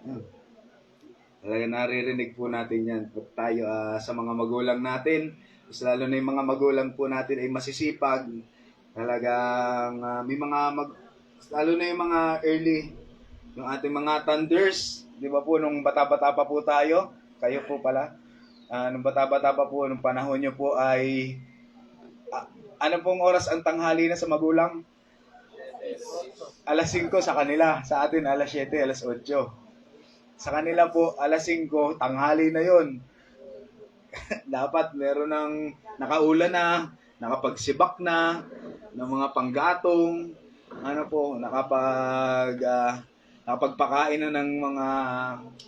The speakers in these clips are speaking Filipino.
Yan. Talaga naririnig po natin yan. Pag tayo sa mga magulang natin, mas lalo na yung mga magulang po natin ay masisipag. Talagang may mga lalo na yung mga early, yung ating mga thunders. Di ba po, nung bata-bata pa po tayo, kayo po pala, nung bata-bata pa po, nung panahon nyo po ay, ah, ano pong oras ang tanghali na sa magulang? Alas 5 sa kanila. Sa atin, alas 7, alas 8. Sa kanila po, alas 5, tanghali na yon. Dapat meron ng nakaulan na, nakapagsibak na, ng mga panggatong, ano po, nakapagpakain na ng mga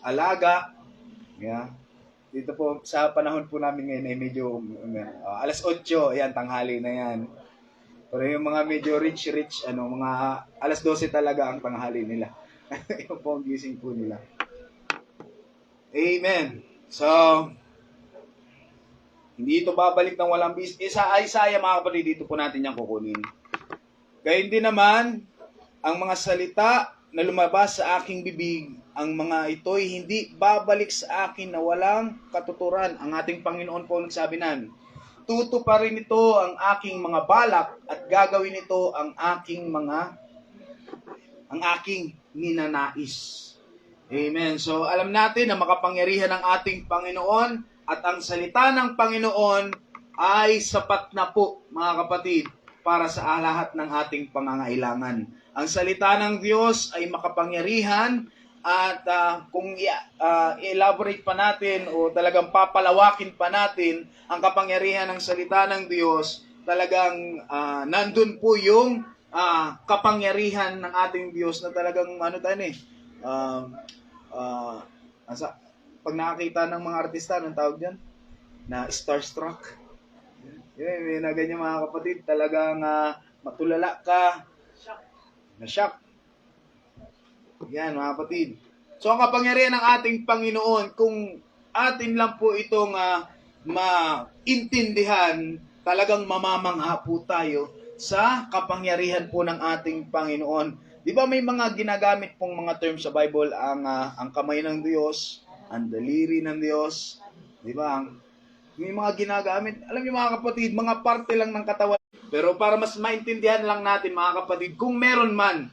alaga. Yeah. Dito po, sa panahon po namin ngayon ay medyo, alas 8, ayan, tanghali na yan. Pero yung mga medyo rich, mga alas 12 talaga ang tanghali nila. Yung po ang gising po nila. Amen. So, hindi ito babalik ng walang bis. Isa-Isaiah, mga kapatid, dito po natin yung kukunin. Gayun din naman, ang mga salita na lumabas sa aking bibig, ang mga ito'y hindi babalik sa akin na walang katuturan. Ang ating Panginoon po nagsabi nan, tutuparin ito ang aking mga balak at gagawin ito ang aking ninanais. Amen. So, alam natin na makapangyarihan ng ating Panginoon at ang salita ng Panginoon ay sapat na po, mga kapatid, para sa lahat ng ating pangangailangan. Ang salita ng Diyos ay makapangyarihan at kung i-elaborate pa natin o talagang papalawakin pa natin ang kapangyarihan ng salita ng Diyos, talagang nandun po yung kapangyarihan ng ating Diyos na talagang pag nakakita ng mga artista, anong tawag dyan? Na starstruck. Yun, na ganyan mga kapatid, talagang matulala ka, na-shock. Yan mga kapatid. So ang kapangyarihan ng ating Panginoon, kung atin lang po itong maintindihan, talagang mamamangha po tayo sa kapangyarihan po ng ating Panginoon. Di ba may mga ginagamit pong mga terms sa Bible, ang kamay ng Diyos, ang daliri ng Diyos, di ba? May mga ginagamit. Alam niyo mga kapatid, mga parte lang ng katawan. Pero para mas maintindihan lang natin mga kapatid, kung meron man,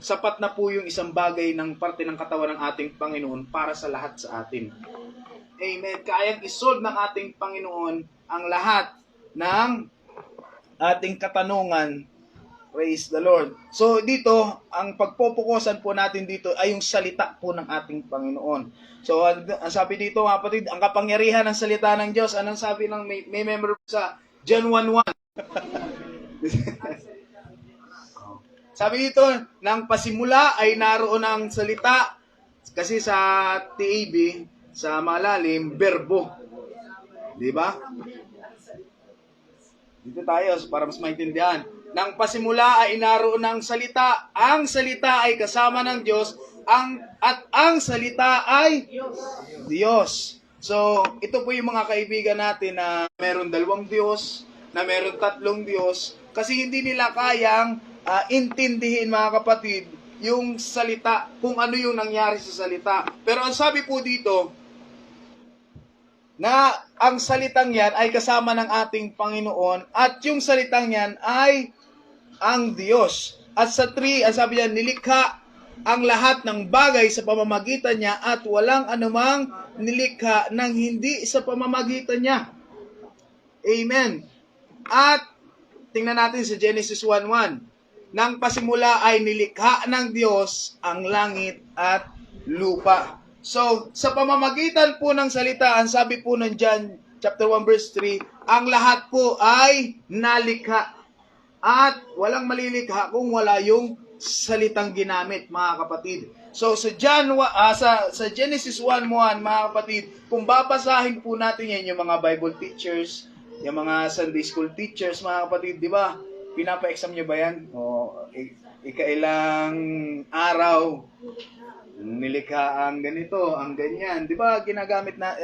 sapat na po yung isang bagay ng parte ng katawan ng ating Panginoon para sa lahat sa atin. Amen. Kayang isolve ng ating Panginoon ang lahat ng ating katanungan. Praise the Lord. So dito, ang pagpopokusan po natin dito ay yung salita po ng ating Panginoon. So ang sabi dito mga kapatid, ang kapangyarihan ng salita ng Diyos, anong sabi ng may member sa John 1:1? Sabi dito, nang pasimula ay naroon ang salita, kasi sa TAB, sa malalim, verbo. Di ba? Dito tayo para mas maintindihan. Nang pasimula ay naroon ang salita ay kasama ng Diyos, at ang salita ay Diyos. So, ito po yung mga kaibigan natin na meron 2 Diyos, na meron 3 Diyos, kasi hindi nila kayang intindihin mga kapatid yung salita, kung ano yung nangyari sa salita. Pero ang sabi po dito, na ang salitang yan ay kasama ng ating Panginoon at yung salitang yan ay ang Diyos. At sa 3, ang sabi niya, nilikha ang lahat ng bagay sa pamamagitan niya at walang anumang nilikha ng hindi sa pamamagitan niya. Amen. At tingnan natin sa Genesis 1:1. Nang pasimula ay nilikha ng Diyos ang langit at lupa. So, sa pamamagitan po ng salita, ang sabi po ng John chapter 1 verse 3, ang lahat po ay nalikha. At walang malilikha kung wala yung salitang ginamit, mga kapatid. So sa Genesis 1:1, mga kapatid, kung babasahin po natin yan, yung mga Bible teachers, yung mga Sunday school teachers, mga kapatid, di ba? Pinapa-exam nyo ba yan? O ikailang araw, nilikha ang ganito, ang ganyan. Di ba ginagamit na,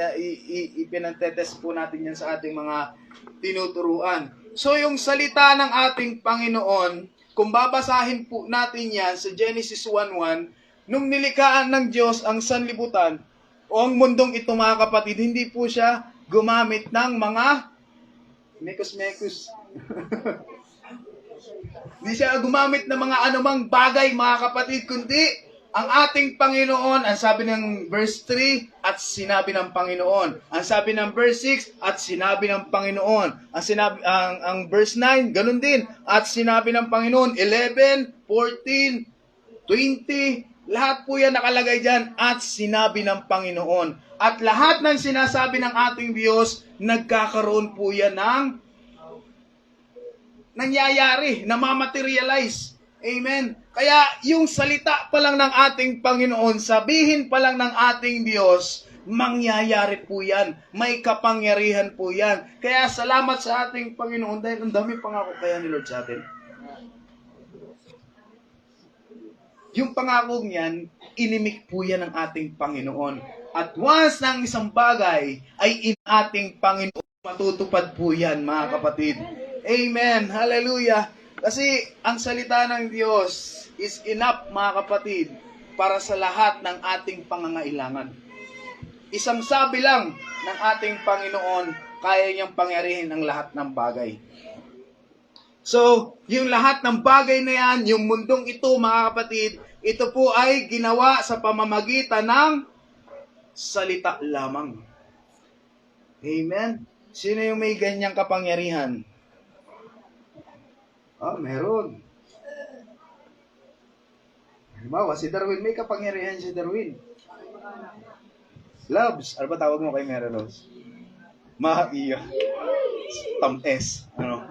ipinantetest po natin yan sa ating mga tinuturuan. So yung salita ng ating Panginoon, kung babasahin po natin yan sa Genesis 1:1, nung nilikhaan ng Diyos ang sanlibutan o ang mundong ito mga kapatid, hindi po siya gumamit ng mga mekos-mekos. Hindi siya gumamit ng mga anumang bagay mga kapatid, kundi ang ating Panginoon, ang sabi ng verse 3, at sinabi ng Panginoon. Ang sabi ng verse 6, at sinabi ng Panginoon. Ang verse 9, ganun din, at sinabi ng Panginoon. 11, 14, 20, lahat po yan nakalagay dyan, at sinabi ng Panginoon. At lahat ng sinasabi ng ating Diyos, nagkakaroon po yan ng nangyayari, namamaterialize. Amen. Kaya yung salita pa lang ng ating Panginoon, sabihin pa lang ng ating Diyos, mangyayari po yan. May kapangyarihan po yan. Kaya salamat sa ating Panginoon dahil ang dami pangako kaya ni Lord sa atin. Yung pangako niyan, inimik po yan ng ating Panginoon. At once ng isang bagay ay in ating Panginoon, matutupad po yan mga kapatid. Amen. Hallelujah. Kasi ang salita ng Diyos is enough mga kapatid para sa lahat ng ating pangangailangan. Isang sabi lang ng ating Panginoon, kaya niyang pangyarihin ang lahat ng bagay. So, yung lahat ng bagay na yan, yung mundong ito mga kapatid, ito po ay ginawa sa pamamagitan ng salita lamang. Amen. Sino yung may ganyang kapangyarihan? Meron. Halimbawa, si Darwin, may kapangyarihan si Darwin. Loves. Ano ba tawag mo kay Mary Rose? Iya. Tam-S. Ano?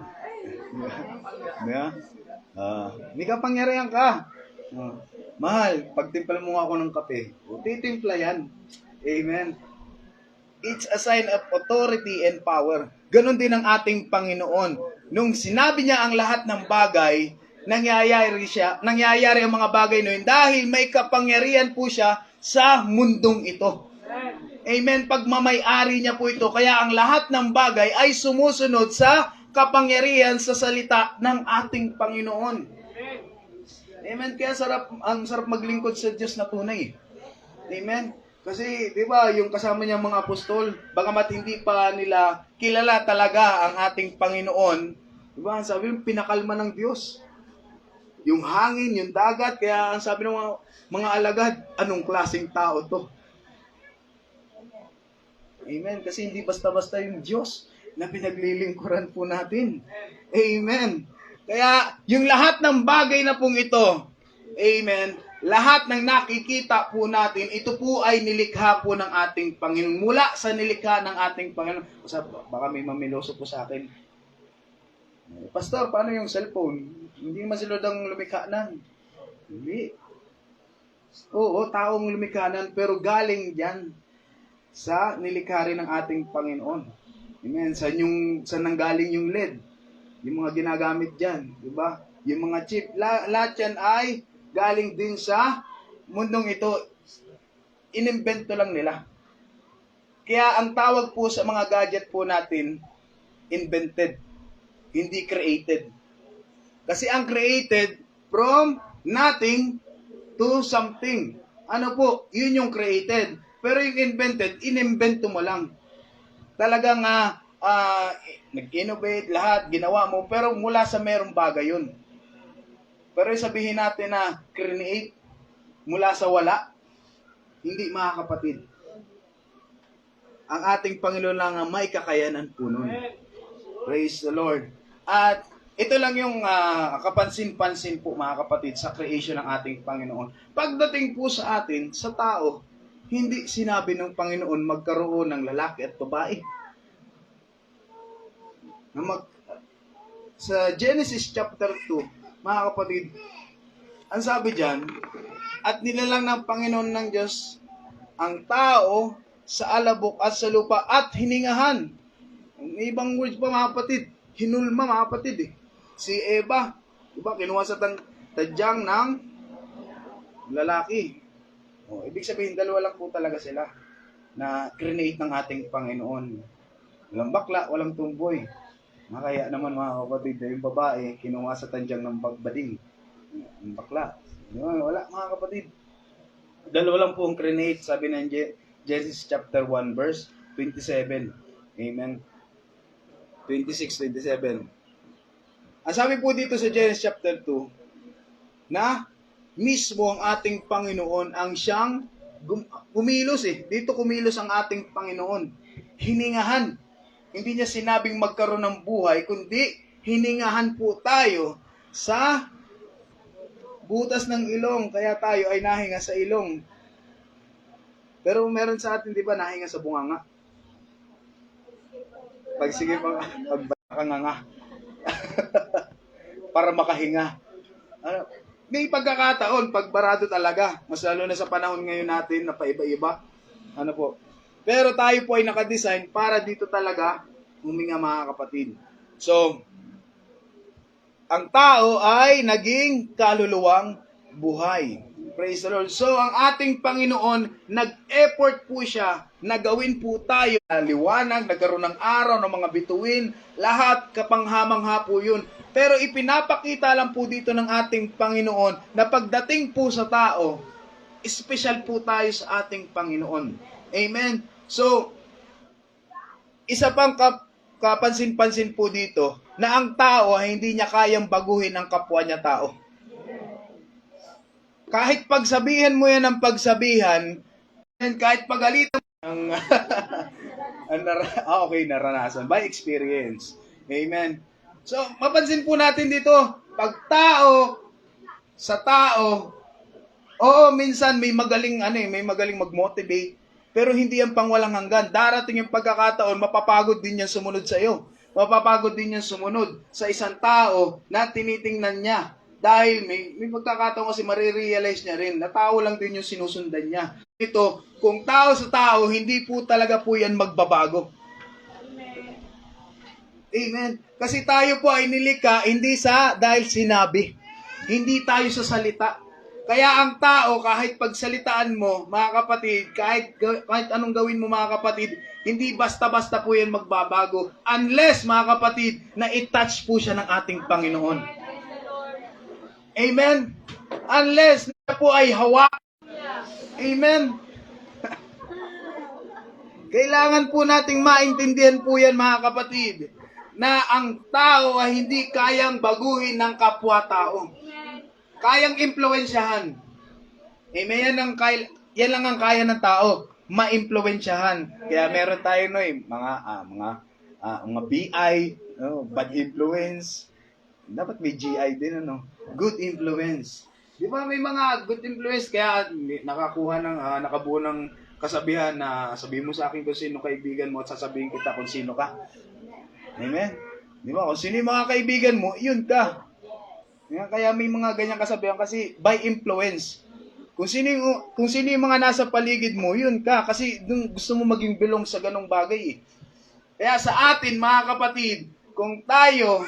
Yeah? May kapangyarihan ka. Mahal, pagtimpla mo ako ng kape. Titimpla yan. Amen. It's a sign of authority and power. Ganon din ang ating Panginoon. Nung sinabi niya ang lahat ng bagay, nangyayari ang mga bagay na yun dahil may kapangyarihan po siya sa mundong ito. Amen. Pagmamay-ari niya po ito. Kaya ang lahat ng bagay ay sumusunod sa kapangyarihan sa salita ng ating Panginoon. Amen. Kaya ang sarap maglingkod sa Diyos na tunay. Amen. Kasi, di ba, yung kasama niyang mga apostol, bagamat hindi pa nila kilala talaga ang ating Panginoon, di ba, sabi yung pinakalma ng Diyos. Yung hangin, yung dagat, kaya ang sabi ng mga alagad, anong klaseng tao to? Amen. Kasi hindi basta-basta yung Diyos na pinaglilingkuran po natin. Amen. Kaya, yung lahat ng bagay na pong ito, amen, lahat ng nakikita po natin, ito po ay nilikha po ng ating Panginoon. Mula sa nilikha ng ating Panginoon. Baka may mamiloso po sa akin. Pastor, paano yung cellphone? Hindi naman sila dang lumikha nan. Hindi. Oo, taong lumikha nan, pero galing dyan sa nilikha rin ng ating Panginoon. Amen. Sa nanggaling yung LED? Yung mga ginagamit dyan. Diba? Yung mga chip. Lahat yan ay galing din sa mundong ito, inimbento lang nila. Kaya ang tawag po sa mga gadget po natin, invented, hindi created. Kasi ang created, from nothing to something. Ano po? Yun yung created. Pero yung invented, inimbento mo lang. Talagang nag-innovate lahat, ginawa mo, pero mula sa merong bagay yun. Pero sabihin natin na create mula sa wala, hindi mga kapatid. Ang ating Panginoon lang ang may kakayanan po nun. Praise the Lord. At ito lang yung kapansin-pansin po mga kapatid sa creation ng ating Panginoon. Pagdating po sa atin, sa tao, hindi sinabi ng Panginoon magkaroon ng lalaki at babae. Sa Genesis chapter 2, mga kapatid, ang sabi dyan, at nilalang ng Panginoon ng Diyos ang tao sa alabok at sa lupa at hiningahan. Ang ibang words pa mga kapatid, hinulma mga kapatid eh. Si Eva, diba, kinuha sa tadyang ng lalaki. Ibig sabihin, dalawa lang po talaga sila na create ng ating Panginoon. Walang bakla, walang tumboy. Kaya naman mga kapatid, yung babae, kinuha sa tandyang ng bading. Ang bakla. Wala mga kapatid. Dalawa lang po ang create, sabi ng Genesis chapter 1 verse 27. Amen. 26, 27. Ang sabi po dito sa Genesis chapter 2, na mismo ang ating Panginoon ang siyang kumilos eh. Dito kumilos ang ating Panginoon. Hiningahan. Hindi niya sinabing magkaroon ng buhay, kundi hiningahan po tayo sa butas ng ilong. Kaya tayo ay nahinga sa ilong. Pero meron sa atin, di ba, nahinga sa bunganga? Pag sige, pagkanganga. Para makahinga. Ano? May pagkakataon, pagbarado talaga. Mas lalo na sa panahon ngayon natin na paiba-iba. Ano po? Pero tayo po ay nakadesign para dito talaga huminga, mga kapatid. So, ang tao ay naging kaluluwang buhay. Praise the Lord. So, ang ating Panginoon, nag-effort po siya na gawin po tayo liwanag, nagkaroon ng araw, ng mga bituin, lahat kapanghamangha po yun. Pero ipinapakita lang po dito ng ating Panginoon na pagdating po sa tao, special po tayo sa ating Panginoon. Amen? So, isa pang kapansin-pansin po dito na ang tao ay hindi niya kayang baguhin ang kapwa niya tao. Kahit pagsabihan mo yan ng pagsabihan, kahit pagalitan ang okay, naranasan by experience. Amen. So, mapansin po natin dito, pag tao sa tao, oo, minsan may magaling may magaling mag-motivate, pero hindi yan pang walang hanggan. Darating yung pagkakataon, mapapagod din yan sumunod sa iyo. Mapapagod din yan sumunod sa isang tao na tinitingnan niya. Dahil may pagkakataon kasi marirealize niya rin na tao lang din yung sinusundan niya. Ito, kung tao sa tao, hindi po talaga po yan magbabago. Amen. Kasi tayo po ay nilikha hindi dahil sinabi. Hindi tayo sa salita. Kaya ang tao, kahit pagsalitaan mo, mga kapatid, kahit anong gawin mo, mga kapatid, hindi basta-basta po yan magbabago. Unless, mga kapatid, na i-touch po siya ng ating Panginoon. Amen? Unless na po ay hawak. Amen? Kailangan po nating maintindihan po yan, mga kapatid, na ang tao ay hindi kayang baguhin ng kapwa-tao. Kayang impluwensyahan. Amen? Yan lang ang kaya ng tao, ma-impluwensyahan. Kaya meron tayo mga BI, bad influence. Dapat may GI din, good influence. Di ba may mga good influence, kaya nakabuo ng kasabihan na sabihin mo sa akin kung sino kaibigan mo at sasabihin kita kung sino ka. Amen? Di ba? Kung sino yung mga kaibigan mo, yun ka. Kaya may mga ganyang kasabihan kasi by influence. Kung sino yung mga nasa paligid mo, yun ka. Kasi dun gusto mo maging belong sa ganong bagay. Kaya sa atin, mga kapatid, kung tayo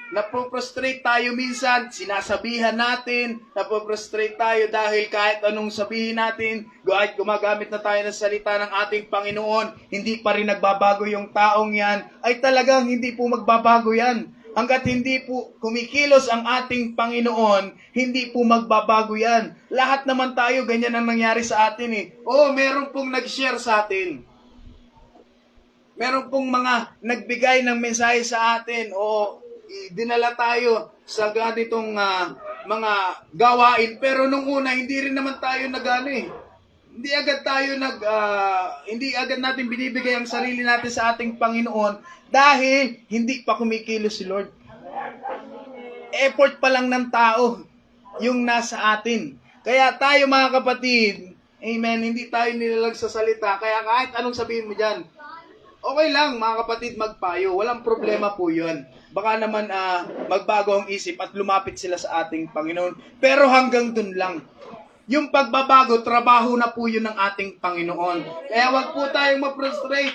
napoprostrate tayo minsan, sinasabihan natin, napoprostrate tayo dahil kahit anong sabihin natin, kahit gumagamit na tayo ng salita ng ating Panginoon, hindi pa rin nagbabago yung taong yan, ay talagang hindi po magbabago yan. Hanggat hindi po kumikilos ang ating Panginoon, hindi po magbabago yan. Lahat naman tayo, ganyan ang nangyari sa atin meron pong nag-share sa atin. Meron pong mga nagbigay ng mensahe sa atin dinala tayo sa ganitong mga gawain, pero nung una hindi rin naman tayo hindi agad natin binibigay ang sarili natin sa ating Panginoon dahil hindi pa kumikilos si Lord. Effort pa lang ng tao yung nasa atin. Kaya tayo, mga kapatid, amen, hindi tayo nilalag sa salita, kaya kahit anong sabihin mo dyan, okay lang, mga kapatid, magpayo. Walang problema po yun. Baka naman magbago ang isip at lumapit sila sa ating Panginoon. Pero hanggang dun lang. Yung pagbabago, trabaho na po yun ng ating Panginoon. Kaya wag po tayong ma-frustrate.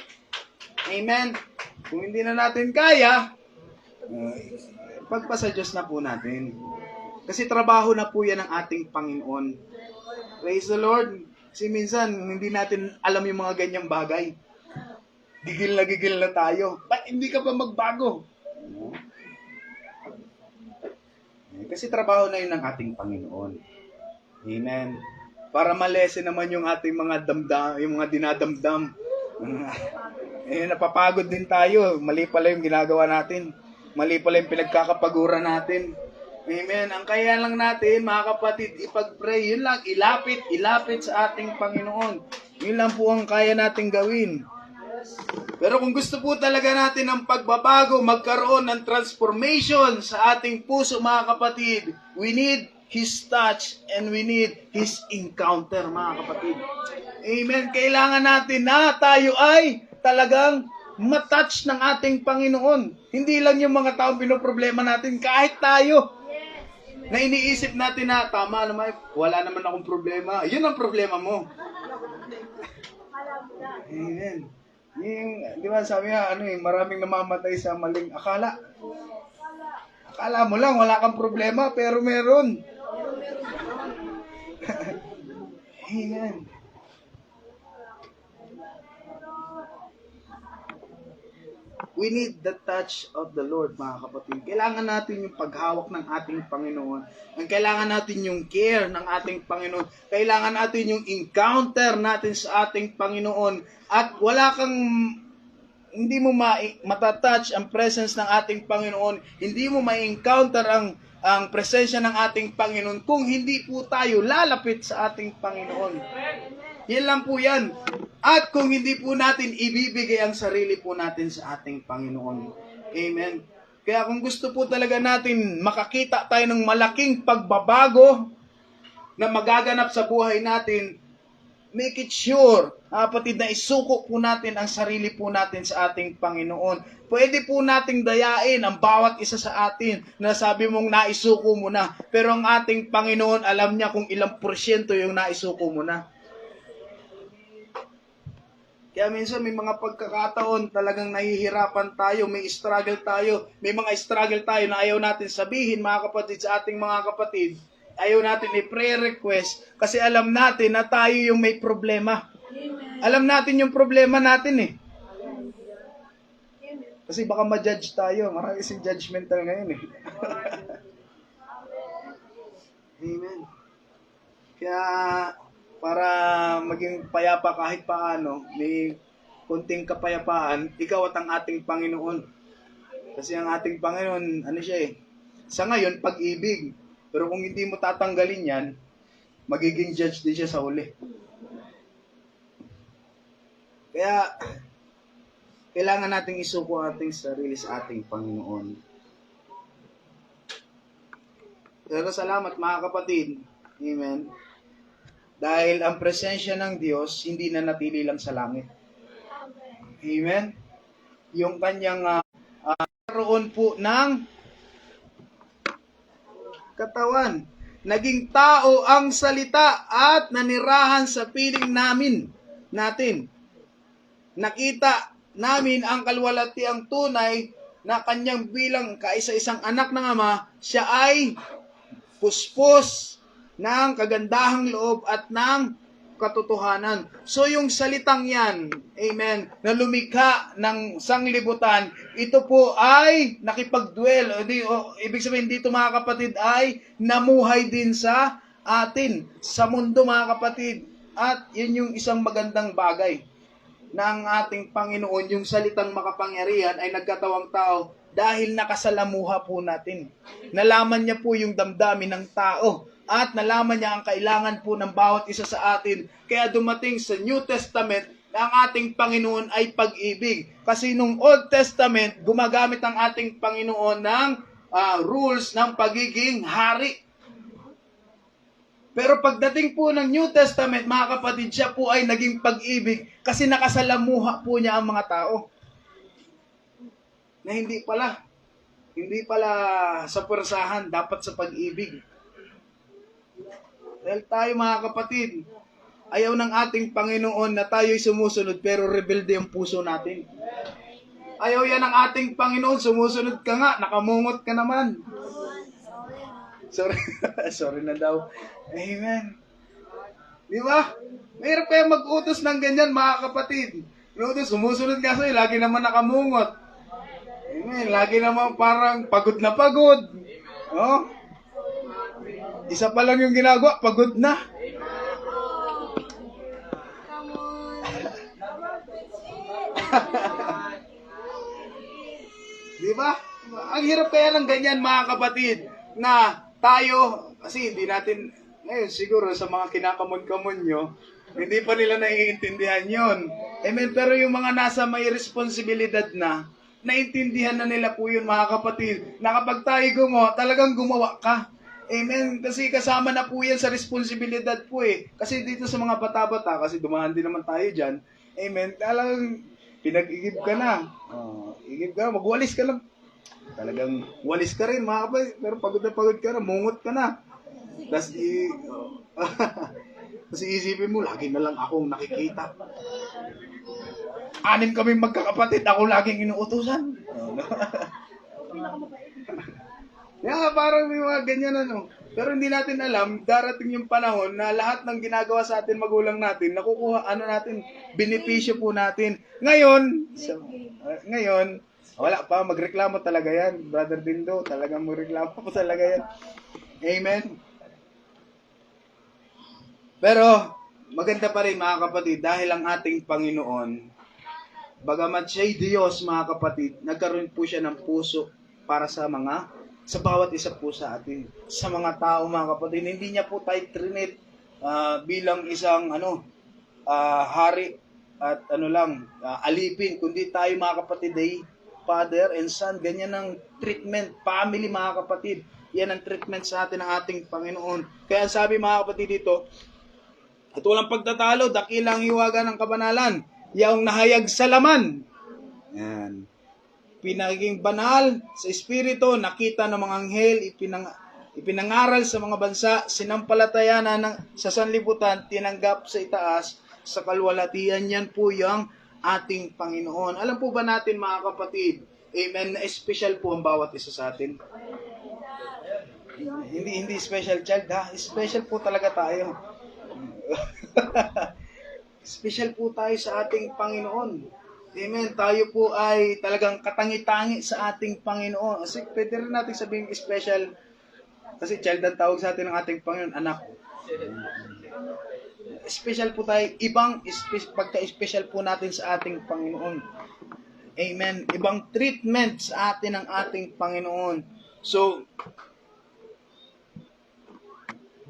Amen. Kung hindi na natin kaya, pagpasa Diyos na po natin. Kasi trabaho na po yan ng ating Panginoon. Praise the Lord. Kasi minsan, hindi natin alam yung mga ganyang bagay. Gigil na tayo. Ba't hindi ka pa magbago? Kasi trabaho na yun ng ating Panginoon. Amen. Para malesen naman yung ating mga damdam, yung mga dinadamdam. Napapagod din tayo. Mali pala yung ginagawa natin. Mali pala yung pinagkakapaguran natin. Amen. Ang kaya lang natin, mga kapatid, ipag-pray. Yun lang, ilapit sa ating Panginoon. Yun lang po ang kaya natin gawin. Pero kung gusto po talaga natin ng pagbabago, magkaroon ng transformation sa ating puso, mga kapatid, we need His touch and we need His encounter, mga kapatid. Amen. Kailangan natin na tayo ay talagang matouch ng ating Panginoon. Hindi lang yung mga taong pinoproblema natin, kahit tayo na iniisip natin na tama naman, wala naman akong problema. Yun ang problema mo. Amen. Di ba sabi nga, maraming namamatay sa maling akala. Akala mo lang, wala kang problema, pero meron. Amen. We need the touch of the Lord, mga kapatid. Kailangan natin yung paghawak ng ating Panginoon. Ang kailangan natin yung care ng ating Panginoon. Kailangan natin yung encounter natin sa ating Panginoon. At hindi mo matatouch ang presence ng ating Panginoon. Hindi mo ma-encounter ang presensya ng ating Panginoon kung hindi po tayo lalapit sa ating Panginoon. Yan lang po yan. At kung hindi po natin ibibigay ang sarili po natin sa ating Panginoon. Amen. Kaya kung gusto po talaga natin makakita tayo ng malaking pagbabago na magaganap sa buhay natin, make it sure, kapatid, na isuko po natin ang sarili po natin sa ating Panginoon. Pwede po nating dayain ang bawat isa sa atin na sabi mong naisuko mo na. Pero ang ating Panginoon, alam niya kung ilang porsyento yung naisuko mo na. Kaya minsan may mga pagkakataon talagang nahihirapan tayo, may struggle tayo, may mga struggle tayo na ayaw natin sabihin, mga kapatid, sa ating mga kapatid. Ayaw natin i-prayer request kasi alam natin na tayo yung may problema. Alam natin yung problema natin eh. Kasi baka ma-judge tayo. Marami kasing judgmental ngayon eh. Amen. Kaya para maging payapa kahit paano, may kunting kapayapaan, ikaw at ang ating Panginoon. Kasi ang ating Panginoon, siya eh, sa ngayon, pag-ibig. Pero kung hindi mo tatanggalin yan, magiging judge din siya sa huli. Kaya, kailangan nating isuko ating sarili sa ating Panginoon. Pero salamat mga kapatid. Amen. Dahil ang presensya ng Diyos, hindi na natili lang sa langit. Amen. Yung kanyang karoon po ng katawan. Naging tao ang salita at nanirahan sa piling natin. Nakita namin ang kalwalhatiang tunay na kanyang bilang kaisa-isang anak ng Ama, siya ay puspos ng kagandahang loob at ng katotohanan. So yung salitang yan, amen, na lumikha ng sanglibutan, ito po ay nakipagduel. Ibig sabihin dito mga kapatid ay namuhay din sa atin, sa mundo mga kapatid. At yun yung isang magandang bagay ng ating Panginoon, yung salitang makapangyarihan ay nagkatawang tao dahil nakasalamuha po natin. Nalaman niya po yung damdamin ng tao at nalaman niya ang kailangan po ng bawat isa sa atin. Kaya dumating sa New Testament na ang ating Panginoon ay pag-ibig. Kasi nung Old Testament, gumagamit ang ating Panginoon ng rules ng pagiging hari. Pero pagdating po ng New Testament, mga kapatid, siya po ay naging pag-ibig kasi nakasalamuha po niya ang mga tao. Na hindi pala sa pwersahan, dapat sa pag-ibig. Dahil tayo mga kapatid, ayaw ng ating Panginoon na tayo'y sumusunod pero rebelde ang puso natin. Ayaw yan ng ating Panginoon, sumusunod ka nga, nakamungot ka naman. Sorry na daw. Amen. Di ba? Mahirap kaya mag-utos ng ganyan, mga kapatid. Sumusunod ka sa'yo, lagi naman nakamungot. Amen. Lagi naman parang pagod na pagod. Oh? Isa pa lang yung ginagawa, pagod na. Ang hirap kaya ng ganyan, mga kapatid, na tayo, kasi hindi natin, ngayon siguro sa mga kinakamon-kamon nyo, hindi pa nila naiintindihan yon. Amen. Pero yung mga nasa may responsibilidad na, naintindihan na nila po yun, mga kapatid, na kapag tayo talagang gumawa ka. Amen. Kasi kasama na po yan sa responsibilidad po eh. Kasi dito sa mga bata-bata, kasi dumaan din naman tayo dyan, amen, talagang pinag-igib ka na. Igib ka na, magwalis ka lang. Talagang walis ka rin, mga kapatid. Pero pagod na pagod ka na, mungot ka na. Tapos kasi isipin mo, lagi na lang akong nakikita. 6 kami magkakapatid, ako laging inuutusan. Parang may mga ganyan Pero hindi natin alam, darating yung panahon na lahat ng ginagawa sa atin magulang natin, nakukuha, natin, benepisyo po natin. Ngayon, wala pa, magreklamo talaga yan. Brother Dindo, talagang magreklamo po talaga yan. Amen. Pero, maganda pa rin mga kapatid, dahil ang ating Panginoon, bagamat siya'y Diyos mga kapatid, nagkaroon po siya ng puso para sa bawat isa po sa atin. Sa mga tao mga kapatid, hindi niya po tayo trinit bilang isang hari at alipin, kundi tayo mga kapatid ay father and son. Ganyan ang treatment, family mga kapatid. Yan ang treatment sa atin ng ating Panginoon. Kaya sabi mga kapatid dito, at walang pagtatalo, dakilang hiwaga ng kabanalan, yaong nahayag sa laman. Yan. Pinaging banal sa espiritu, nakita ng mga anghel, ipinangaral sa mga bansa, sinampalatayanan sa sanlibutan, tinanggap sa itaas, sa kalwalatian. Yan po yung ating Panginoon. Alam po ba natin mga kapatid, amen, na special po ang bawat isa sa atin? Hindi special child ha, special po talaga tayo. Special po tayo sa ating Panginoon. Amen. Tayo po ay talagang katangi-tangi sa ating Panginoon. Kasi pwede rin natin sabihin special. Kasi child ang tawag sa atin ng ating Panginoon, anak. Special po tayo. Pagka-special po natin sa ating Panginoon. Amen. Ibang treatment sa atin ng ating Panginoon. So,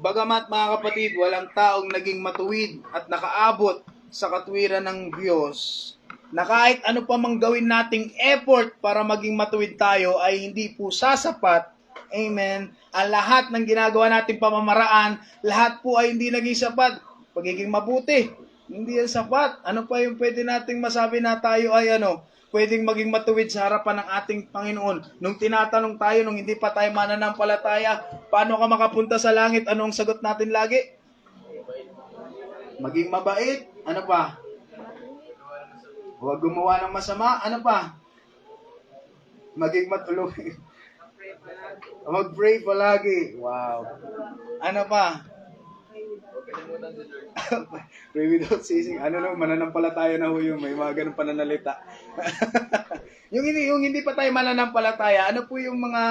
bagamat mga kapatid, walang taong naging matuwid at nakaabot sa katwiran ng Diyos, na kahit ano pa mang gawin nating effort para maging matuwid tayo ay hindi po sasapat. Amen. Ang lahat ng ginagawa nating pamamaraan, lahat po ay hindi naging sapat. Pagiging mabuti, hindi yan sapat. Ano pa yung pwede nating masabi na tayo ay pwedeng maging matuwid sa harapan ng ating Panginoon? Nung tinatanong tayo, nung hindi pa tayo mananampalataya, paano ka makapunta sa langit? Anong sagot natin lagi? Maging mabait. Ano pa? Huwag gumawa ng masama. Ano pa? Maging matulungin. Mag-pray palagi. Wow. Ano pa? Pray without ceasing. Mananampalataya na ho yung may mga ganun pananalita. yung hindi pa tayo mananampalataya, ano po yung mga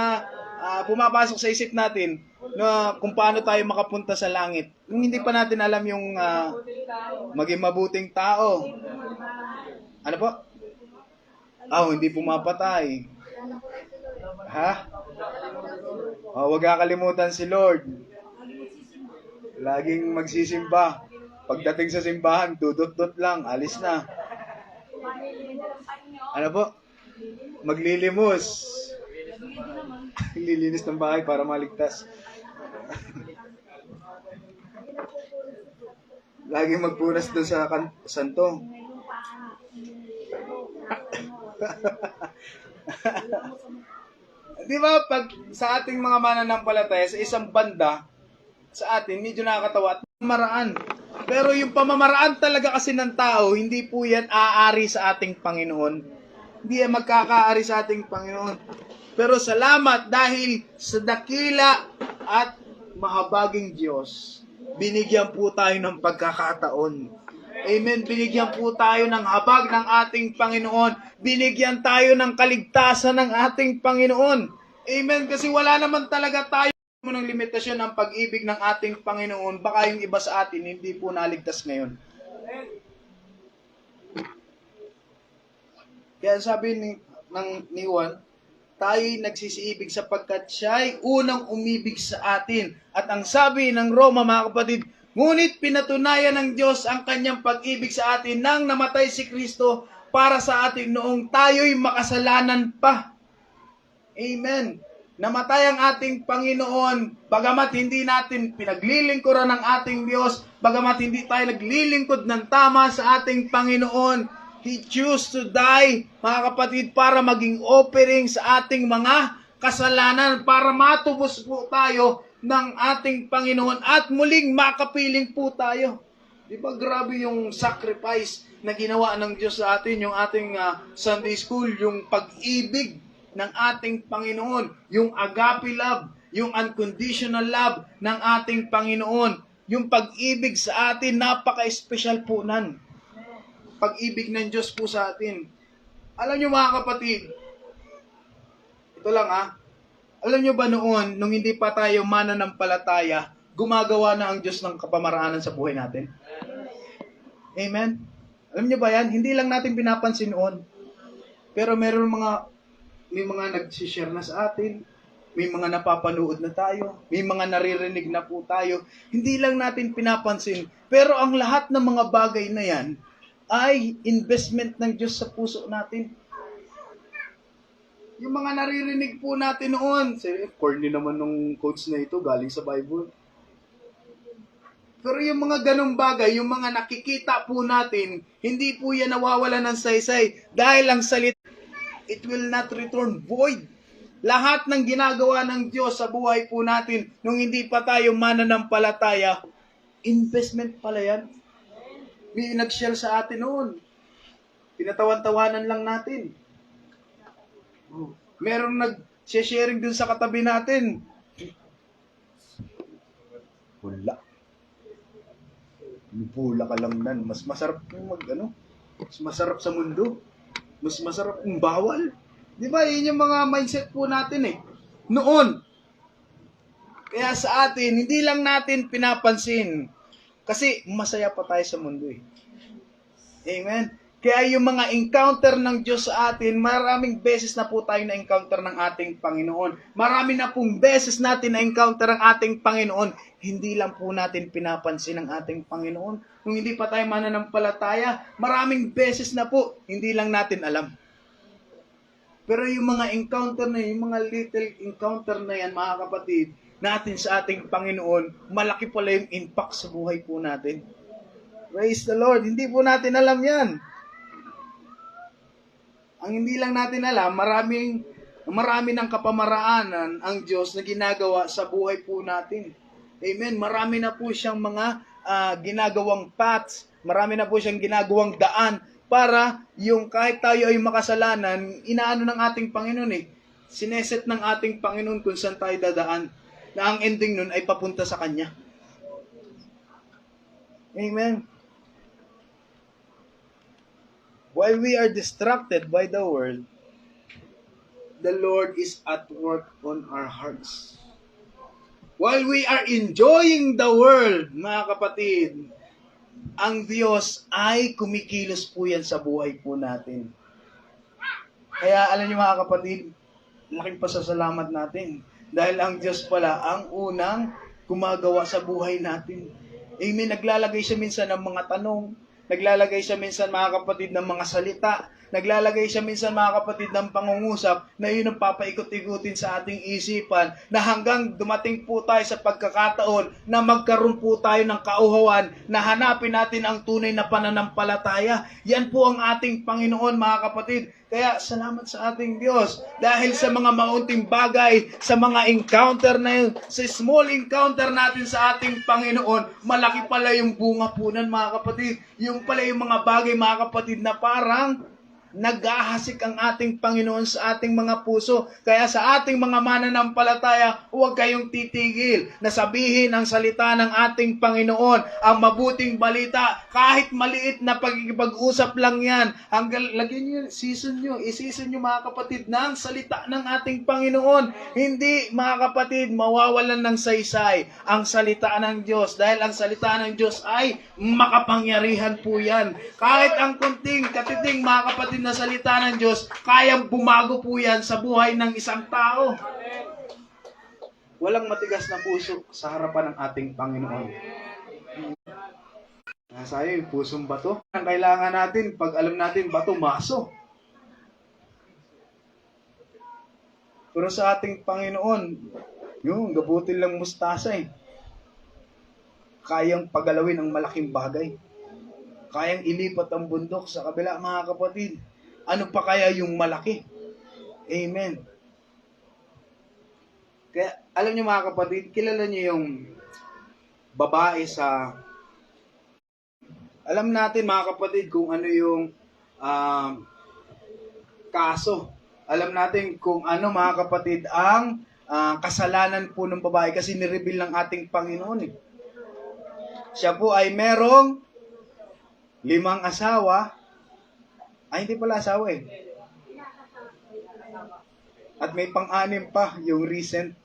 pumapasok sa isip natin na kung paano tayo makapunta sa langit? Yung hindi pa natin alam yung maging mabuting tao. Ano po? Hindi pumapatay. Ha? Huwag kakalimutan si Lord. Laging magsisimba. Pagdating sa simbahan, dudot-dot lang, alis na. Ano po? Maglilimos. Lilinis ng bahay para maligtas. Laging magpunas doon sa santo. Di ba, pag sa ating mga mananampalataya, sa isang banda, sa atin, medyo nakakatawa at pamamaraan. Pero yung pamamaraan talaga kasi ng tao, hindi po yan aari sa ating Panginoon. Hindi yan magkakaari sa ating Panginoon. Pero salamat dahil sa dakila at mahabaging Diyos, binigyan po tayo ng pagkakataon. Amen. Binigyan po tayo ng habag ng ating Panginoon. Binigyan tayo ng kaligtasan ng ating Panginoon. Amen. Kasi wala naman talaga tayo ng limitasyon ng pag-ibig ng ating Panginoon. Baka yung iba sa atin hindi po naligtas ngayon. Kaya sabi ni Juan, tayo'y nagsisiibig sapagkat siya'y unang umibig sa atin. At ang sabi ng Roma, mga kapatid, ngunit pinatunayan ng Diyos ang kanyang pag-ibig sa atin nang namatay si Kristo para sa atin noong tayo'y makasalanan pa. Amen. Namatay ang ating Panginoon, bagamat hindi natin pinaglilingkuran ng ating Diyos, bagamat hindi tayo naglilingkod ng tama sa ating Panginoon, He chose to die, mga kapatid, para maging offering sa ating mga kasalanan, para matubos po tayo ng ating Panginoon at muling makapiling po tayo. Di ba grabe yung sacrifice na ginawa ng Diyos sa atin, yung ating Sunday school, yung pag-ibig ng ating Panginoon, yung agape love, yung unconditional love ng ating Panginoon, yung pag-ibig sa atin, napaka-espesyal po nan. Pag-ibig ng Diyos po sa atin. Alam nyo mga kapatid, ito lang alam nyo ba noon, nung hindi pa tayo mananampalataya, gumagawa na ang Diyos ng kapamaraanan sa buhay natin? Amen? Alam nyo ba yan? Hindi lang natin pinapansin noon. Pero may mga nag-share na sa atin, may mga napapanood na tayo, may mga naririnig na po tayo. Hindi lang natin pinapansin. Pero ang lahat ng mga bagay na yan ay investment ng Diyos sa puso natin. Yung mga naririnig po natin noon, corny naman nung quotes na ito, galing sa Bible. Pero yung mga ganong bagay, yung mga nakikita po natin, hindi po yan nawawala ng saysay. Dahil ang salita, it will not return void. Lahat ng ginagawa ng Diyos sa buhay po natin, nung hindi pa tayo mananampalataya, investment pala yan. May nag-share sa atin noon. Tinatawan-tawanan lang natin. Merong nag-sharing dun sa katabi natin. Wala. Bula ka lang nan. Mas masarap mas masarap sa mundo. Mas masarap kung bawal. Di ba? Yun yung mga mindset po natin noon. Kaya sa atin, hindi lang natin pinapansin. Kasi masaya pa tayo sa mundo Amen? Kaya yung mga encounter ng Diyos sa atin, maraming beses na po tayo na-encounter ng ating Panginoon. Marami na pong beses natin na-encounter ang ating Panginoon. Hindi lang po natin pinapansin ang ating Panginoon. Nung hindi pa tayo mananampalataya, maraming beses na po, hindi lang natin alam. Pero yung mga encounter na yung mga little encounter na yan, mga kapatid, natin sa ating Panginoon, malaki pala yung impact sa buhay po natin. Praise the Lord. Hindi po natin alam yan. Ang hindi lang natin alam, marami ng kapamaraanan ang Diyos na ginagawa sa buhay po natin. Amen. Marami na po siyang mga ginagawang paths, marami na po siyang ginagawang daan para yung kahit tayo ay makasalanan, inaano ng ating Panginoon sineset ng ating Panginoon kung saan tayo dadaan, na ang ending nun ay papunta sa Kanya. Amen. While we are distracted by the world, the Lord is at work on our hearts. While we are enjoying the world, mga kapatid, ang Diyos ay kumikilos po yan sa buhay po natin. Kaya alam niyo mga kapatid, laking pasasalamat natin. Dahil ang Diyos pala ang unang gumagawa sa buhay natin. Amen. Naglalagay siya minsan ng mga tanong. Naglalagay siya minsan, mga kapatid, ng mga salita. Naglalagay siya minsan, mga kapatid, ng pangungusap na yun ang papaikot-ikutin sa ating isipan na hanggang dumating po tayo sa pagkakataon na magkaroon po tayo ng kauhawan na hanapin natin ang tunay na pananampalataya. Yan po ang ating Panginoon, mga kapatid. Kaya salamat sa ating Diyos dahil sa mga maunting bagay, sa mga encounter na yun, sa small encounter natin sa ating Panginoon, malaki pala yung bunga po nun, mga kapatid. Yung pala yung mga bagay, mga kapatid, na parang nag-ahasik ang ating Panginoon sa ating mga puso. Kaya sa ating mga mananampalataya, huwag kayong titigil na sabihin ang salita ng ating Panginoon, ang mabuting balita, kahit maliit na pagkikipag-usap lang yan. Hanggang lagyan nyo, i-season nyo mga kapatid ng salita ng ating Panginoon. Hindi mga kapatid, mawawalan ng saysay ang salita ng Diyos. Dahil ang salita ng Diyos ay makapangyarihan po yan. Kahit ang kunting katiting mga kapatid na salita ng Diyos, kayang bumago po yan sa buhay ng isang tao. Walang matigas na puso sa harapan ng ating Panginoon. Nasa iyo, pusong bato. Ang kailangan natin, pag alam natin, bato, maso. Pero sa ating Panginoon, yung gabutin lang mustasa eh. Kayang pagalawin ang malaking bagay. Kayang ilipat ang bundok sa kabila, mga kapatid. Ano pa kaya yung malaki? Amen. Kaya, alam niyo mga kapatid, kilala niyo yung babae sa... Alam natin mga kapatid kung ano yung kaso. Alam natin kung ano mga kapatid ang kasalanan po ng babae kasi nireveal ng ating Panginoon eh. Siya po ay merong 5 asawa. Ay, hindi pala asawa eh. At may pang-6 pa, yung recent.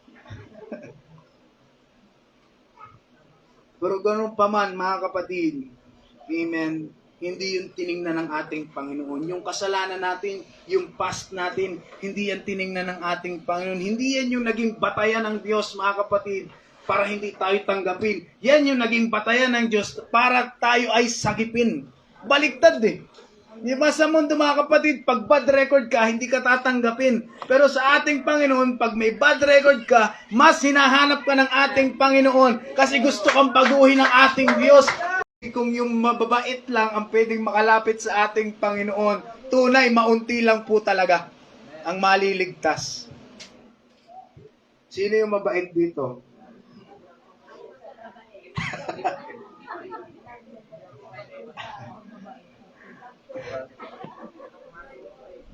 Pero ganun pa man, mga kapatid, amen, hindi yung tiningnan ng ating Panginoon. Yung kasalanan natin, yung past natin, hindi yan tiningnan ng ating Panginoon. Hindi yan yung naging batayan ng Diyos, mga kapatid, para hindi tayo tanggapin. Yan yung naging batayan ng Diyos para tayo ay sagipin. Baliktad eh. Di ba sa mundo mga kapatid, pag bad record ka, hindi ka tatanggapin. Pero sa ating Panginoon, pag may bad record ka, mas hinahanap ka ng ating Panginoon kasi gusto kang baguhin ng ating Diyos. Kung yung mababait lang ang pwedeng makalapit sa ating Panginoon, tunay, maunti lang po talaga ang maliligtas. Sino yung mabait dito?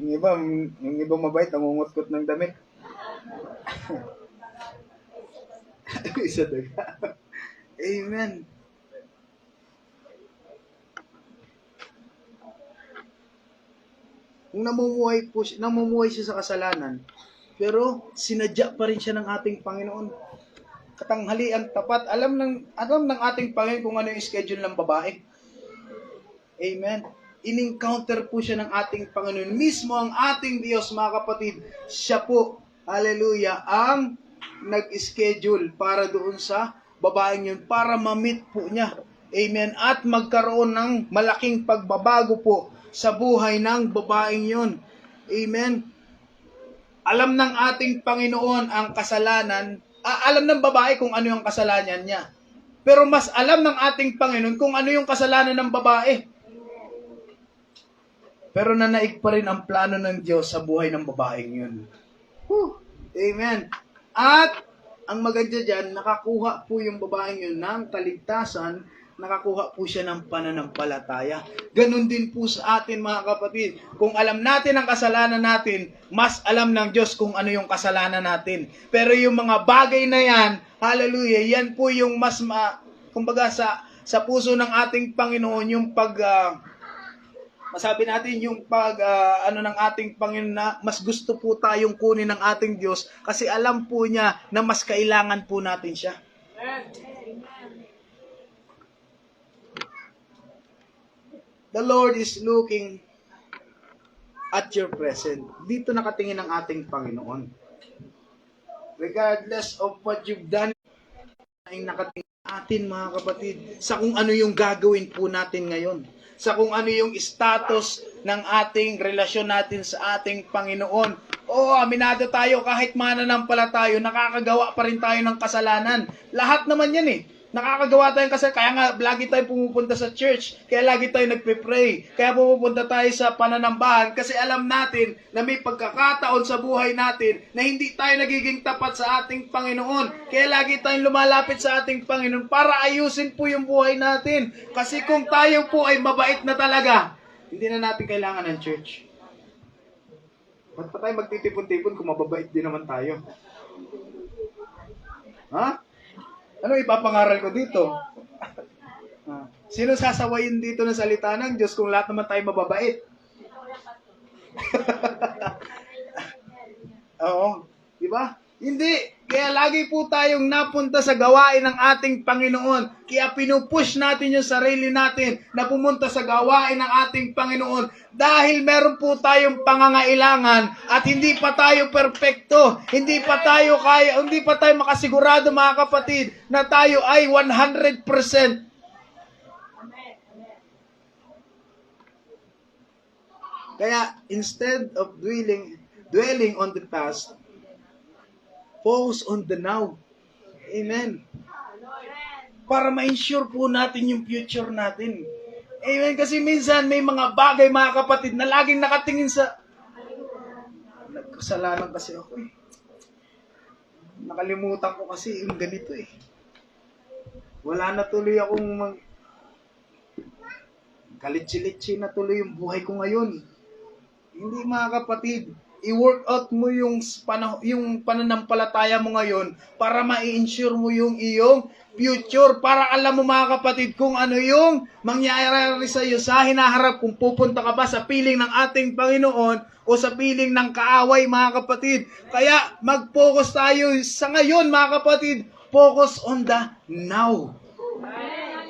Yung iba mabait, nangungot-kot ng damit. Isa daga. Amen. Kung namumuhay siya sa kasalanan, pero sinadya pa rin siya ng ating Panginoon. Katanghalian tapat, alam ng ating Panginoon kung ano yung schedule ng babae. Amen. In-encounter po siya ng ating Panginoon. Mismo ang ating Diyos, mga kapatid, siya po, hallelujah, ang nag-schedule para doon sa babaeng yun, para ma-meet po niya. Amen. At magkaroon ng malaking pagbabago po sa buhay ng babaeng yun. Amen. Alam ng ating Panginoon ang kasalanan. Alam ng babae kung ano yung kasalanan niya. Pero mas alam ng ating Panginoon kung ano yung kasalanan ng babae. Pero nanaig pa rin ang plano ng Diyos sa buhay ng babaeng yun. Amen. At ang maganda dyan, nakakuha po yung babaeng yun ng kaligtasan, nakakuha po siya ng pananampalataya. Ganon din po sa atin mga kapatid. Kung alam natin ang kasalanan natin, mas alam ng Diyos kung ano yung kasalanan natin. Pero yung mga bagay na yan, hallelujah, yan po yung mas, kumbaga sa puso ng ating Panginoon, yung masabi natin yung ng ating Panginoon na mas gusto po tayong kunin ng ating Diyos kasi alam po niya na mas kailangan po natin siya. The Lord is looking at your present. Dito nakatingin ang ating Panginoon. Regardless of what you've done, ay nakatingin natin mga kapatid sa kung ano yung gagawin po natin ngayon. Sa kung ano yung status ng ating relasyon natin sa ating Panginoon. Oo, aminado tayo kahit mananampalataya tayo, nakakagawa pa rin tayo ng kasalanan. Lahat naman yan eh. Nakakagawa tayong kasalanan. Kaya nga, lagi tayo pumupunta sa church. Kaya lagi tayo nagpe-pray. Kaya pumupunta tayo sa pananambahan. Kasi alam natin na may pagkakataon sa buhay natin na hindi tayo nagiging tapat sa ating Panginoon. Kaya lagi tayong lumalapit sa ating Panginoon para ayusin po yung buhay natin. Kasi kung tayo po ay mabait na talaga, hindi na natin kailangan ng church. Ba't pa tayo magtitipon-tipon kung mababait din naman tayo? Ha? Ano ipapangaral ko dito? Sino sasawayin dito ng salita ng Diyos kung lahat naman tayo mababait? Oo. Di ba? Hindi. Kaya lagi po tayong napunta sa gawain ng ating Panginoon. Kaya pinupush natin yung sarili natin na pumunta sa gawain ng ating Panginoon. Dahil meron po tayong pangangailangan at hindi pa tayo perpekto. Hindi pa tayo makasigurado mga kapatid na tayo ay 100%. Kaya instead of dwelling on the past, focus on the now. Amen. Para ma-ensure po natin yung future natin. Amen. Kasi minsan may mga bagay mga kapatid na laging nakatingin sa... Nagkasalanan kasi ako eh. Nakalimutan ko kasi yung ganito eh. Wala na tuloy akong kalitsi-litsi na tuloy yung buhay ko ngayon. Hindi mga kapatid, i-work out mo yung pananampalataya mo ngayon para ma-ensure mo yung iyong future. Para alam mo mga kapatid kung ano yung mangyayari sa iyo sa hinaharap kung pupunta ka ba sa piling ng ating Panginoon o sa piling ng kaaway mga kapatid. Kaya mag-focus tayo sa ngayon mga kapatid. Focus on the now.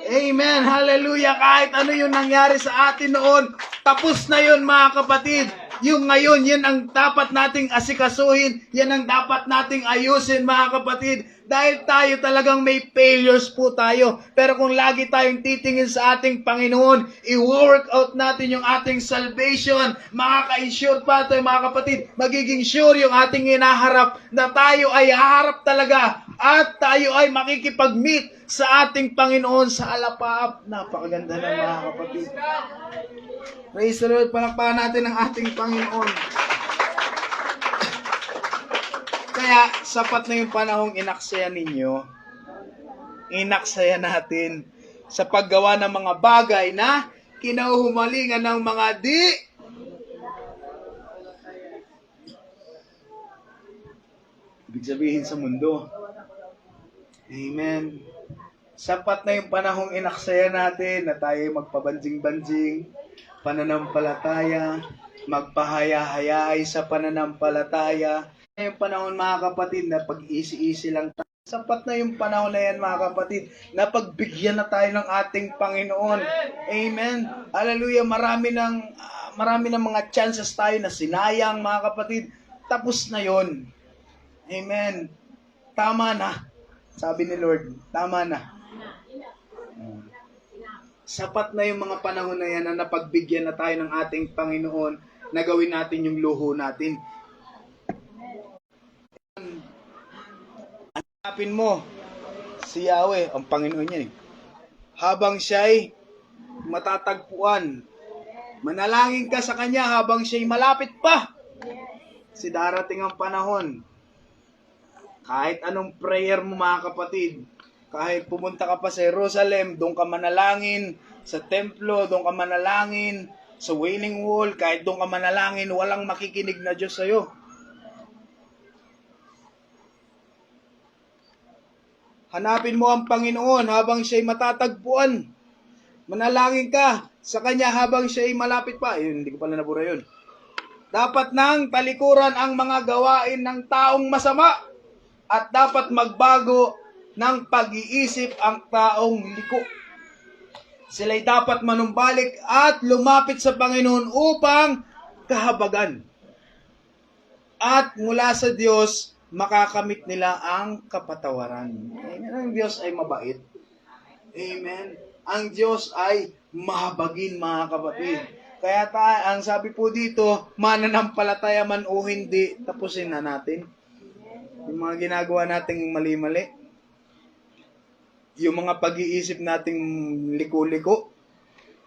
Amen. Hallelujah. Kahit ano yung nangyari sa atin noon, tapos na yun mga kapatid. Yung ngayon, yan ang dapat nating asikasuhin. Yan ang dapat nating ayusin mga kapatid. Dahil tayo talagang may failures po tayo. Pero kung lagi tayong titingin sa ating Panginoon, i-work out natin yung ating salvation, makaka-ensure pa tayo mga kapatid. Magiging sure yung ating hinaharap na tayo ay haharap talaga at tayo ay makikipag-meet sa ating Panginoon sa alapaap. Napakaganda ng mga kapatid. Praise the Lord. Palakpakan natin ang ating Panginoon. Kaya, sapat na yung panahong inaksaya ninyo. Inaksaya natin sa paggawa ng mga bagay na kinahuhumalingan ng mga ibig sabihin sa mundo. Amen. Sapat na yung panahong inaksaya natin na tayo magpabanjing-banjing, pananampalataya, magpahaya-hayay sa pananampalataya. Yung panahon mga kapatid na pag-isi-isi lang tayo. Sapat na yung panahon na yan mga kapatid na pagbigyan na tayo ng ating Panginoon. Amen. Hallelujah. Marami ng mga chances tayo na sinayang mga kapatid. Tapos na yon. Amen. Tama na. Sabi ni Lord, tama na. Sapat na yung mga panahon na yan na napagbigyan na tayo ng ating Panginoon na gawin natin yung luho natin. Hanapin mo si Yahweh, ang Panginoon niya eh. Habang siya'y matatagpuan, manalangin ka sa Kanya habang siya'y malapit pa. Si darating ang panahon. Kahit anong prayer mo mga kapatid, kahit pumunta ka pa sa Jerusalem, doon ka manalangin, sa templo, doon ka manalangin, sa Wailing Wall, kahit doon ka manalangin, walang makikinig na Diyos sa'yo. Hanapin mo ang Panginoon habang siya'y matatagpuan. Manalangin ka sa Kanya habang siya'y malapit pa. Hindi ko pala nabura yun. Dapat nang talikuran ang mga gawain ng taong masama at dapat magbago ng pag-iisip ang taong liko. Sila'y dapat manumbalik at lumapit sa Panginoon upang kahabagan. At mula sa Diyos, makakamit nila ang kapatawaran. Amen. Ang Diyos ay mabait. Amen. Ang Diyos ay mahabagin mga kapatid. Kaya ang sabi po dito, mananampalataya man o hindi, tapusin na natin. Yung mga ginagawa nating mali-mali. Yung mga pag-iisip nating liko-liko.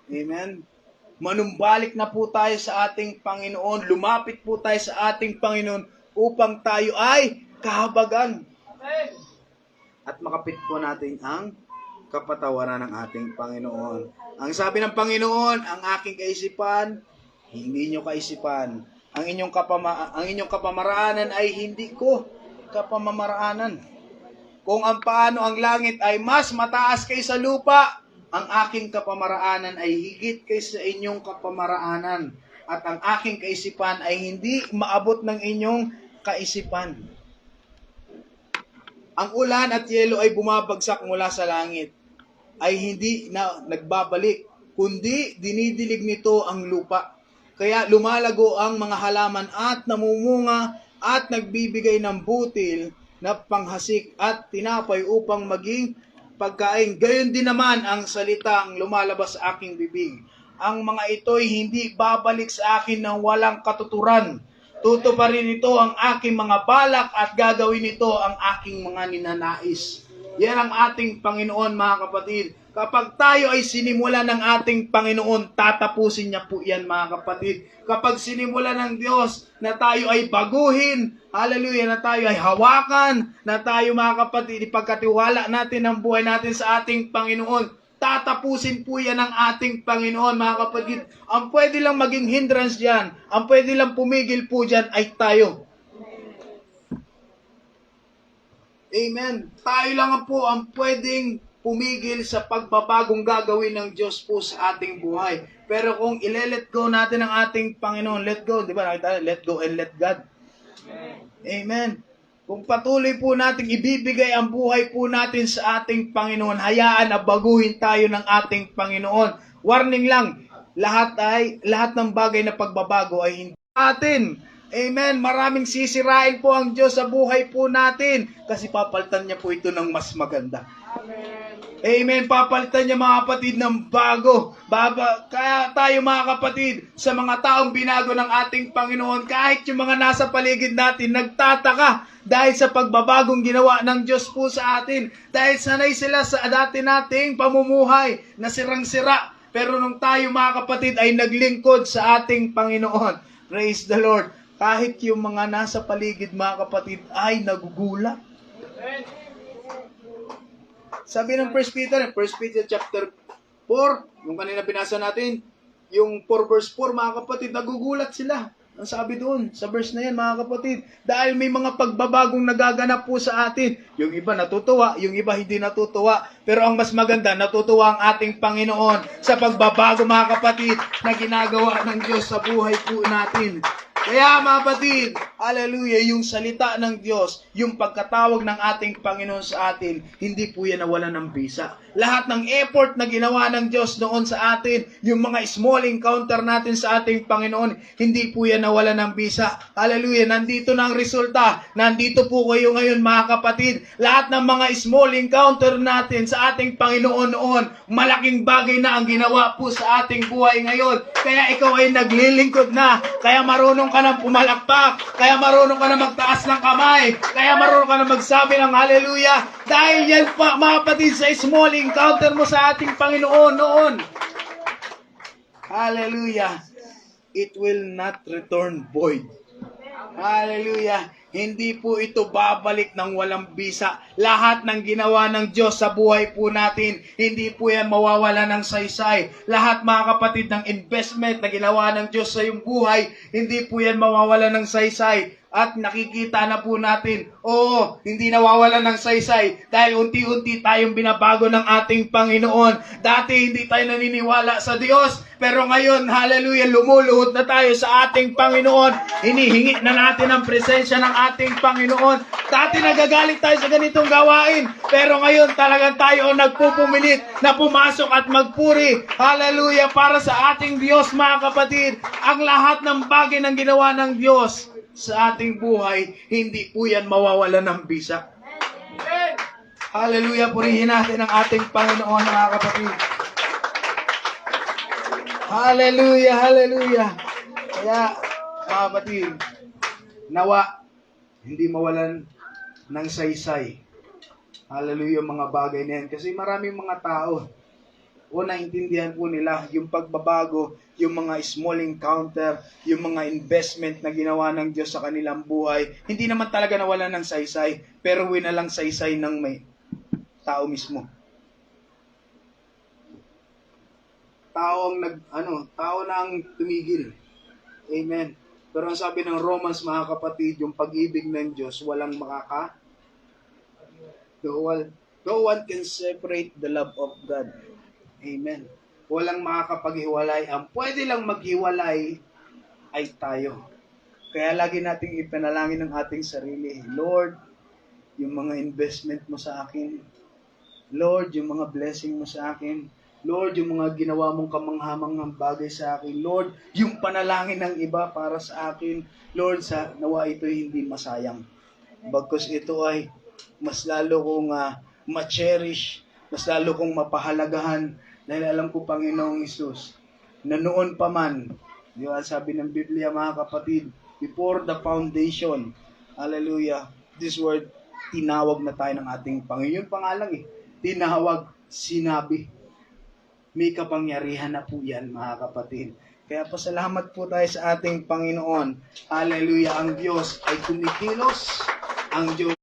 Amen. Manumbalik na po tayo sa ating Panginoon. Lumapit po tayo sa ating Panginoon upang tayo ay kahabagan. At makapit po natin ang kapatawaran ng ating Panginoon. Ang sabi ng Panginoon, ang aking kaisipan, hindi nyo kaisipan. Ang inyong kapamaraanan ay hindi ko kapamamaraanan. Kung ang paano ang langit ay mas mataas kaysa lupa, ang aking kapamaraanan ay higit kaysa inyong kapamaraanan. At ang aking kaisipan ay hindi maabot ng inyong kaisipan. ang ulan at yelo ay bumabagsak mula sa langit, ay hindi na nagbabalik, kundi dinidilig nito ang lupa. Kaya lumalago ang mga halaman at namumunga at nagbibigay ng butil na panghasik at tinapay upang maging pagkain. Gayon din naman ang salitang lumalabas sa aking bibig. Ang mga ito'y hindi babalik sa akin ng walang katuturan. Tutuparin nito ang aking mga balak at gagawin nito ang aking mga ninanais. Yan ang ating Panginoon, mga kapatid. Kapag tayo ay sinimula ng ating Panginoon, tatapusin niya po yan, mga kapatid. Kapag sinimula ng Diyos na tayo ay baguhin, hallelujah, na tayo ay hawakan, na tayo, mga kapatid, ipagkatiwala natin ang buhay natin sa ating Panginoon, tatapusin po yan ng ating Panginoon, mga kapatid. Ang pwede lang maging hindrance dyan, ang pwede lang pumigil po dyan ay tayo. Amen. Tayo lang po ang pwedeng pumigil sa pagbabagong gagawin ng Diyos po sa ating buhay. Pero kung ile-let go natin ang ating Panginoon, let go, di ba? Nakita, let go and let God. Amen. Kung patuloy po natin ibibigay ang buhay po natin sa ating Panginoon, hayaan na baguhin tayo ng ating Panginoon. Warning lang, lahat ng bagay na pagbabago ay hindi atin. Amen. Maraming sisirain po ang Diyos sa buhay po natin kasi papalitan niya po ito ng mas maganda. Amen. Papalitan niya, mga kapatid, ng bago. Kaya tayo, mga kapatid, sa mga taong binago ng ating Panginoon, kahit yung mga nasa paligid natin, nagtataka dahil sa pagbabagong ginawa ng Diyos po sa atin. Dahil sanay sila sa dati nating pamumuhay na sirang-sira. Pero nung tayo, mga kapatid, ay naglingkod sa ating Panginoon. Praise the Lord. Kahit yung mga nasa paligid, mga kapatid, ay nagugulat. Sabi ng 1 Peter chapter 4, yung kanina binasa natin, yung 4 verse 4, mga kapatid, nagugulat sila. Ang sabi doon, sa verse na yan, mga kapatid, dahil may mga pagbabagong nagaganap po sa atin. Yung iba natutuwa, yung iba hindi natutuwa. Pero ang mas maganda, natutuwa ang ating Panginoon sa pagbabago, mga kapatid, na ginagawa ng Diyos sa buhay po natin. Kaya, mga kapatid, hallelujah, yung salita ng Diyos, yung pagkatawag ng ating Panginoon sa atin, hindi po yan nawala ng bisa. Lahat ng effort na ginawa ng Diyos noon sa atin, yung mga small encounter natin sa ating Panginoon, hindi po yan nawala ng bisa. Hallelujah, nandito na ang resulta. Nandito po kayo ngayon, mga kapatid. Lahat ng mga small encounter natin sa ating Panginoon noon, malaking bagay na ang ginawa po sa ating buhay ngayon. Kaya ikaw ay naglilingkod na. Kaya marunong ka na pumalakpak. Kaya marunong ka na magtaas ng kamay. Kaya marunong ka na magsabi ng hallelujah. Dahil yan pa, mga kapatid, sa small encounter mo sa ating Panginoon noon. Hallelujah. It will not return void. Hallelujah. Hindi po ito babalik ng walang bisa. Lahat ng ginawa ng Diyos sa buhay po natin, hindi po yan mawawala ng saysay. Lahat, mga kapatid, ng investment na ginawa ng Diyos sa iyong buhay, hindi po yan mawawala ng saysay. At nakikita na po natin, hindi nawawala ng saysay dahil unti-unti tayong binabago ng ating Panginoon. Dati hindi tayo naniniwala sa Diyos, pero ngayon, hallelujah, lumuluhod na tayo sa ating Panginoon. Hinihingi na natin ang presensya ng ating Panginoon. Dati nagagalit tayo sa ganitong gawain, pero ngayon talagang tayo nagpupumilit na pumasok at magpuri. Hallelujah, para sa ating Diyos, mga kapatid. Ang lahat ng bagay ng ginawa ng Diyos sa ating buhay, hindi po yan mawawala ng bisa. Hallelujah, purihin natin ang ating Panginoon, mga kapatid. Hallelujah, hallelujah. Kaya, mga kapatid, nawa, hindi mawalan ng saysay. Hallelujah, mga bagay na yan. Kasi maraming mga tao, naintindihan po nila yung pagbabago, yung mga small encounter, yung mga investment na ginawa ng Diyos sa kanilang buhay. Hindi naman talaga nawala ng saysay, pero winalang saysay ng may tao mismo. Tao na ang tumigil. Amen. Pero ang sabi ng Romans, mga kapatid, yung pag-ibig ng Diyos, walang no one can separate the love of God. Amen. Walang makakapaghiwalay. Ang pwede lang maghiwalay ay tayo. Kaya lagi nating ipanalangin ng ating sarili, Lord, yung mga investment mo sa akin. Lord, yung mga blessing mo sa akin. Lord, yung mga ginawa mong kamanghamanghang bagay sa akin. Lord, yung panalangin ng iba para sa akin. Lord, sa nawa ito hindi masayang. Bagkus ito ay mas lalo kong ma-cherish, mas lalo kong mapahalagahan dahil alam ko, Panginoong Isus, na noon pa man, di ba, sabi ng Biblia, mga kapatid, before the foundation, hallelujah, this word, tinawag na tayo ng ating Panginoon. Yung pangalan tinawag, sinabi. May kapangyarihan na po yan, mga kapatid. Kaya pasalamat po tayo sa ating Panginoon. Hallelujah, ang Diyos ay kumikilos. Ang Diyos.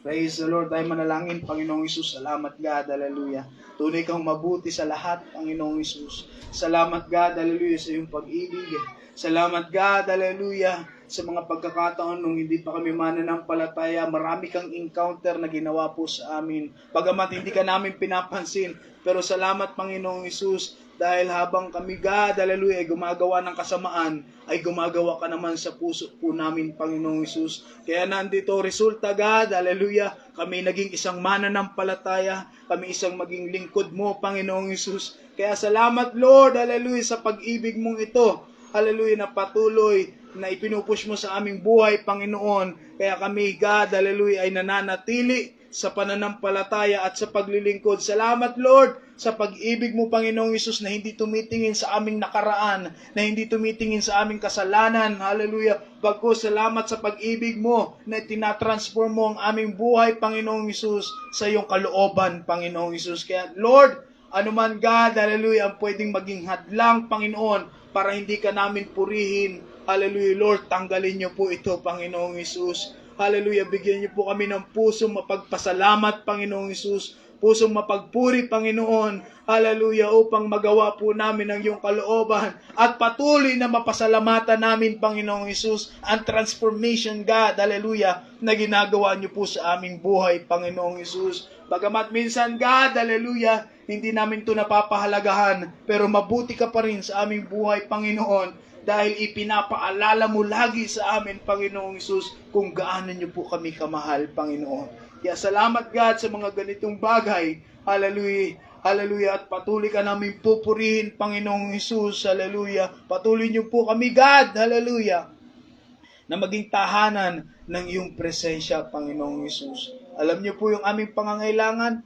Praise the Lord. Tayo manalangin, Panginoong Isus. Salamat, God. Hallelujah. Tunay kang mabuti sa lahat, Panginoong Isus. Salamat, God. Hallelujah, sa iyong pag-ibig. Salamat, God. Hallelujah, sa mga pagkakataon nung hindi pa kami mananampalataya. Marami kang encounter na ginawa po sa amin. Bagamat hindi ka namin pinapansin. Pero salamat, Panginoong Isus, dahil habang kami, God, hallelujah, ay gumagawa ng kasamaan, ay gumagawa ka naman sa puso po namin, Panginoong Isus. Kaya nandito, resulta, God, hallelujah, kami naging isang mananampalataya, kami isang maging lingkod mo, Panginoong Isus. Kaya salamat, Lord, hallelujah, sa pag-ibig mong ito, hallelujah, na patuloy na ipinupush mo sa aming buhay, Panginoon. Kaya kami, God, hallelujah, ay nananatili sa pananampalataya at sa paglilingkod. Salamat, Lord, sa pag-ibig mo, Panginoong Isus, na hindi tumitingin sa aming nakaraan, na hindi tumitingin sa aming kasalanan. Hallelujah. Bagkus, salamat sa pag-ibig mo na tinatransform mo ang aming buhay, Panginoong Isus, sa iyong kalooban, Panginoong Isus. Kaya, Lord, anuman, God, hallelujah, ang pwedeng maging hadlang, Panginoon, para hindi ka namin purihin. Hallelujah, Lord, tanggalin niyo po ito, Panginoong Isus. Hallelujah, bigyan niyo po kami ng pusong mapagpasalamat, Panginoong Isus. Pusong mapagpuri, Panginoon. Hallelujah, upang magawa po namin ang iyong kalooban. At patuloy na mapasalamatan namin, Panginoong Isus, ang transformation, God, hallelujah, na ginagawa niyo po sa aming buhay, Panginoong Isus. Bagamat minsan, God, hallelujah, hindi namin ito napapahalagahan, pero mabuti ka pa rin sa aming buhay, Panginoon. Dahil ipinapaalala mo lagi sa amin, Panginoong Isus, kung gaano niyo po kami kamahal, Panginoon. Kaya salamat, God, sa mga ganitong bagay. Hallelujah. Hallelujah. At patuloy ka namin pupurihin, Panginoong Isus. Hallelujah. Patuloy niyo po kami, God. Hallelujah. Na maging tahanan ng iyong presensya, Panginoong Isus. Alam niyo po yung aming pangangailangan.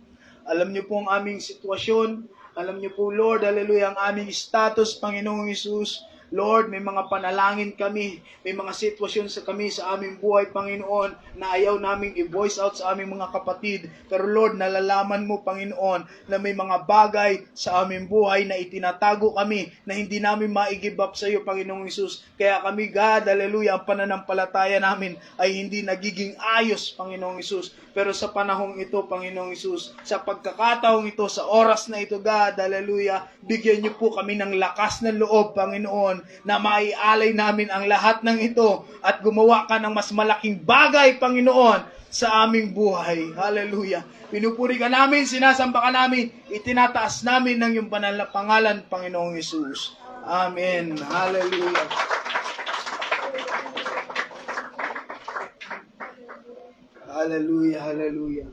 Alam niyo po ang aming sitwasyon. Alam niyo po, Lord, hallelujah, ang aming status, Panginoong Isus. Lord, may mga panalangin kami, may mga sitwasyon sa kami sa aming buhay, Panginoon, na ayaw naming i-voice out sa aming mga kapatid. Pero Lord, nalalaman mo, Panginoon, na may mga bagay sa aming buhay na itinatago kami, na hindi namin ma-give up sa iyo, Panginoong Isus. Kaya kami, God, hallelujah, ang pananampalataya namin ay hindi nagiging ayos, Panginoong Isus. Pero sa panahong ito, Panginoong Isus, sa pagkakataong ito, sa oras na ito, God, hallelujah, bigyan niyo po kami ng lakas ng loob, Panginoon, na maialay namin ang lahat ng ito at gumawa ka ng mas malaking bagay, Panginoon, sa aming buhay. Hallelujah. Pinupuri ka namin, sinasamba ka namin, itinataas namin ng iyong banal na pangalan, Panginoong Isus. Amen. Hallelujah. Hallelujah, hallelujah.